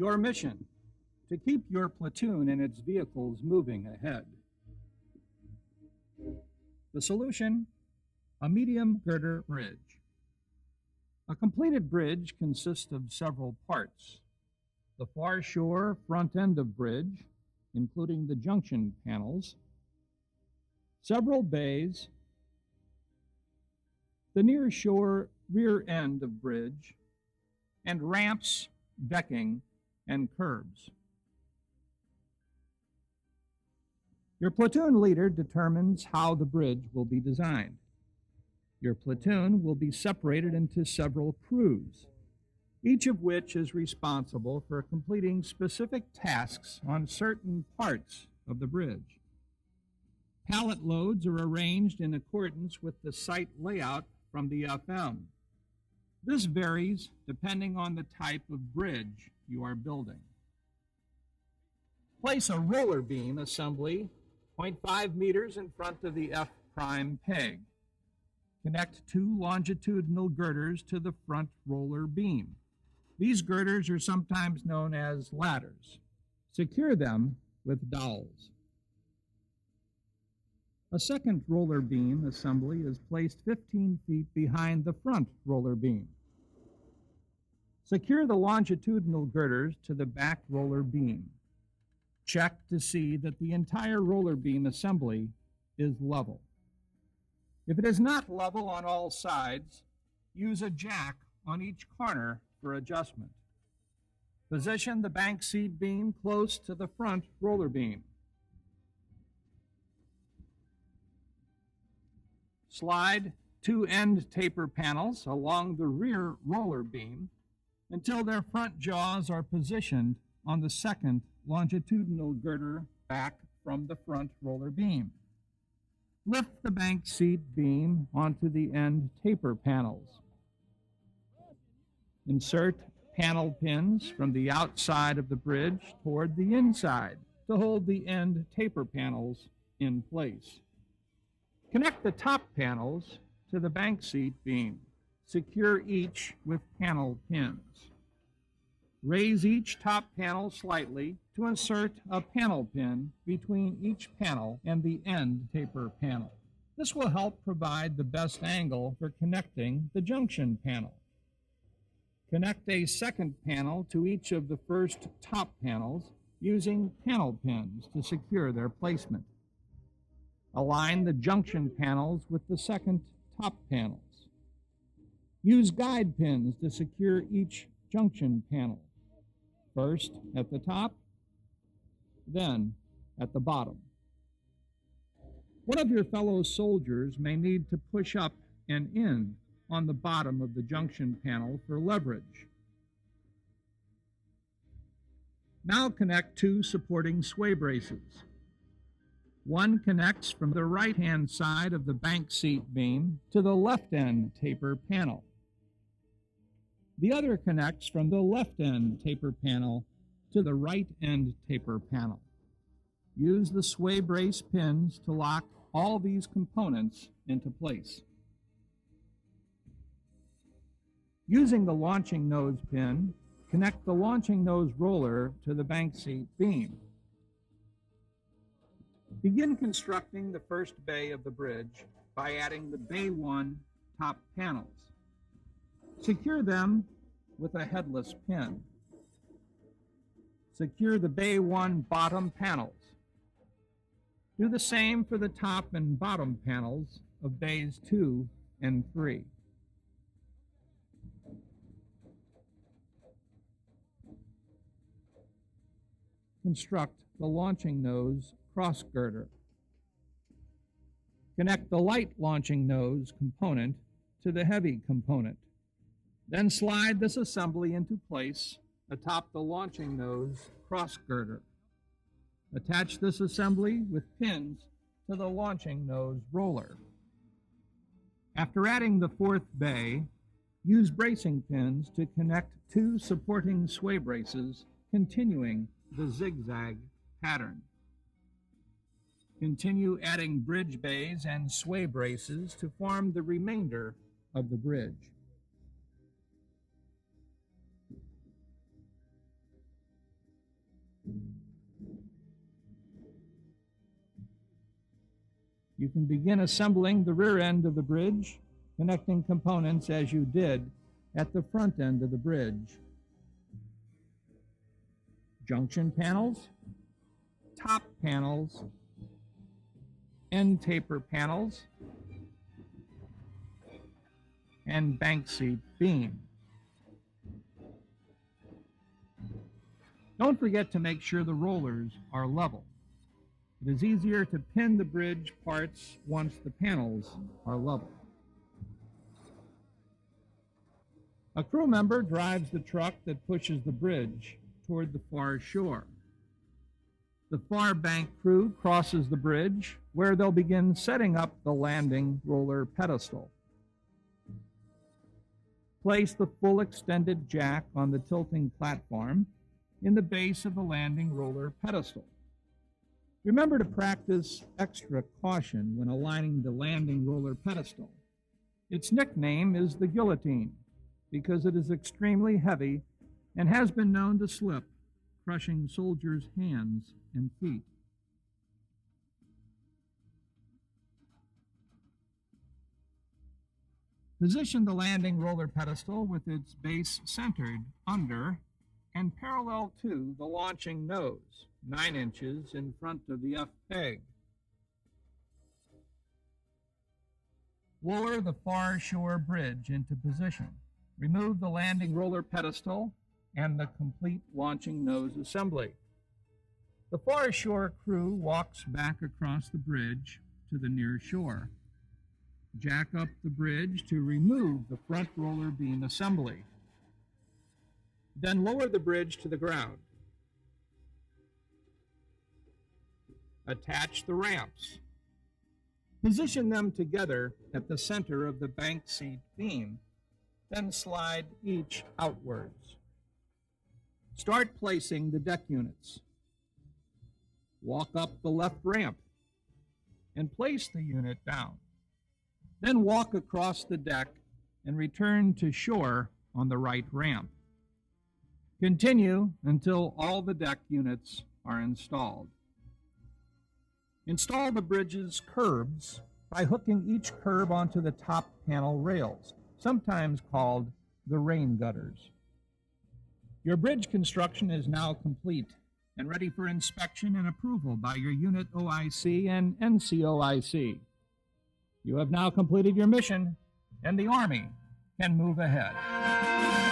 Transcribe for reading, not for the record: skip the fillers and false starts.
Your mission: to keep your platoon and its vehicles moving ahead. The solution: a medium girder bridge. A completed bridge consists of several parts. The far shore front end of bridge, including the junction panels, several bays, the near shore rear end of bridge, and ramps, decking, and curbs. Your platoon leader determines how the bridge will be designed. Your platoon will be separated into several crews, each of which is responsible for completing specific tasks on certain parts of the bridge. Pallet loads are arranged in accordance with the site layout from the FM. This varies depending on the type of bridge you are building. Place a roller beam assembly 0.5 meters in front of the F prime peg. Connect two longitudinal girders to the front roller beam. These girders are sometimes known as ladders. Secure them with dowels. A second roller beam assembly is placed 15 feet behind the front roller beam. Secure the longitudinal girders to the back roller beam. Check to see that the entire roller beam assembly is level. If it is not level on all sides, use a jack on each corner for adjustment. Position the bank seat beam close to the front roller beam. Slide two end taper panels along the rear roller beam until their front jaws are positioned on the second longitudinal girder back from the front roller beam. Lift the bank seat beam onto the end taper panels. Insert panel pins from the outside of the bridge toward the inside to hold the end taper panels in place. Connect the top panels to the bank seat beam. Secure each with panel pins. Raise each top panel slightly to insert a panel pin between each panel and the end taper panel. This will help provide the best angle for connecting the junction panel. Connect a second panel to each of the first top panels using panel pins to secure their placement. Align the junction panels with the second top panels. Use guide pins to secure each junction panel, first at the top, then at the bottom. One of your fellow soldiers may need to push up and in on the bottom of the junction panel for leverage. Now connect two supporting sway braces. One connects from the right-hand side of the bank seat beam to the left-end taper panel. The other connects from the left-end taper panel to the right-end taper panel. Use the sway brace pins to lock all these components into place. Using the launching nose pin, connect the launching nose roller to the bank seat beam. Begin constructing the first bay of the bridge by adding the Bay 1 top panels. Secure them with a headless pin. Secure the Bay 1 bottom panels. Do the same for the top and bottom panels of Bays 2 and 3. Construct the launching nose cross girder. Connect the light launching nose component to the heavy component. Then slide this assembly into place atop the launching nose cross girder. Attach this assembly with pins to the launching nose roller. After adding the fourth bay, use bracing pins to connect two supporting sway braces, continuing the zigzag pattern. Continue adding bridge bays and sway braces to form the remainder of the bridge. You can begin assembling the rear end of the bridge, connecting components as you did at the front end of the bridge. Junction panels, top panels, end taper panels, and bank seat beam. Don't forget to make sure the rollers are level. It is easier to pin the bridge parts once the panels are level. A crew member drives the truck that pushes the bridge toward the far shore. The far bank crew crosses the bridge, where they'll begin setting up the landing roller pedestal. Place the full extended jack on the tilting platform in the base of the landing roller pedestal. Remember to practice extra caution when aligning the landing roller pedestal. Its nickname is the guillotine because it is extremely heavy and has been known to slip, crushing soldiers' hands and feet. Position the landing roller pedestal with its base centered under and parallel to the launching nose, 9 inches in front of the F-peg. Lower the far shore bridge into position. Remove the landing roller pedestal and the complete launching nose assembly. The far shore crew walks back across the bridge to the near shore. Jack up the bridge to remove the front roller beam assembly. Then lower the bridge to the ground. Attach the ramps. Position them together at the center of the bank seat beam, then slide each outwards. Start placing the deck units. Walk up the left ramp and place the unit down. Then walk across the deck and return to shore on the right ramp. Continue until all the deck units are installed. Install the bridge's curbs by hooking each curb onto the top panel rails, sometimes called the rain gutters. Your bridge construction is now complete and ready for inspection and approval by your unit OIC and NCOIC. You have now completed your mission, and the Army can move ahead.